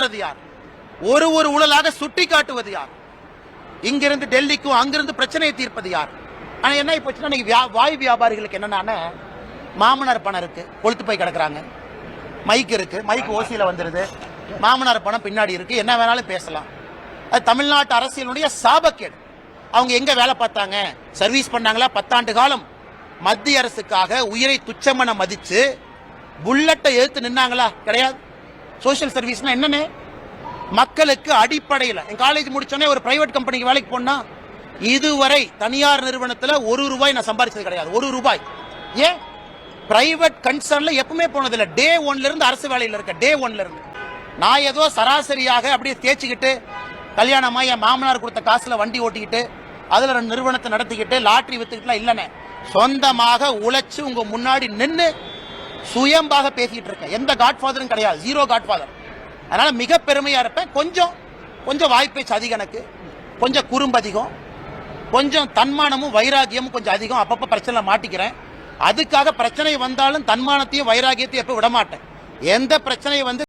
சொல்றது யார்? ஒரு ஒரு ஊழலாக சுட்டி காட்டுவது யார்? இங்கிருந்து டெல்லிக்கும் அங்கிருந்து பிரச்சனையை தீர்ப்பது யார்? ஆனா என்ன போச்சுன்னா வாய் வியாபாரிகளுக்கு என்னன்னா, மாமனார் பணம் இருக்கு, கொளுத்து போய் கிடக்குறாங்க. மைக் இருக்கு, மைக் ஓசியில வந்துருது. மாமனார் பணம் பின்னாடி இருக்கு, என்ன வேணாலும் பேசலாம். அது தமிழ்நாட்டு அரசியலுடைய சாபக்கேடு. அவங்க எங்க வேலை பார்த்தாங்க, சர்வீஸ் பண்ணாங்களா? 10 ஆண்டு காலம் மத்திய அரசுக்காக உயிரை துச்சமன மதிச்சு புல்லட்டை எழுத்து நின்னாங்களா? கிடையாது. சோசியல் சர்வீஸ்னா என்னன்னு மக்களுக்கு அடிப்படையில், என் காலேஜ் முடிச்சோடனே ஒரு பிரைவேட் கம்பெனிக்கு வேலைக்கு போனா இதுவரை தனியார் நிறுவனத்தில் 1 ரூபாய் நான் சம்பாதிச்சது கிடையாது. 1 ரூபாய். ஏன்? பிரைவேட் கன்சர்ன்ல எப்பவுமே போனதில்லை. டே 1ல இருந்து அரசு வேலையில் இருக்க. டே 1ல இருந்து நான் ஏதோ சராசரியாக அப்படியே தேய்ச்சிக்கிட்டு கல்யாணமா என் மாமனார் கொடுத்த காசுல வண்டி ஓட்டிக்கிட்டு அதுல 2 நிறுவனத்தை நடத்திக்கிட்டு லாட்டரி வித்துக்கிட்டுலாம் இல்லைன்னு, சொந்தமாக உழைச்சு உங்க முன்னாடி நின்று சுயம்பாக பேசிட்டு இருக்கேன். எந்த காட்ஃபாதரும் கிடையாது, 0 காட்ஃபாதர். அதனால மிக பெருமையா இருப்பேன். கொஞ்சம் வாய்ப்பேச்சு அதிகம், எனக்கு கொஞ்சம் குறும்பு அதிகம், கொஞ்சம் தன்மானமும் வைராகியமும் கொஞ்சம் அதிகம். அப்பப்ப பிரச்சனை மாட்டிக்கிறேன். அதுக்காக பிரச்சனை வந்தாலும் தன்மானத்தையும் வைராகியத்தையும் எப்ப விட மாட்டேன். எந்த பிரச்சனை வந்து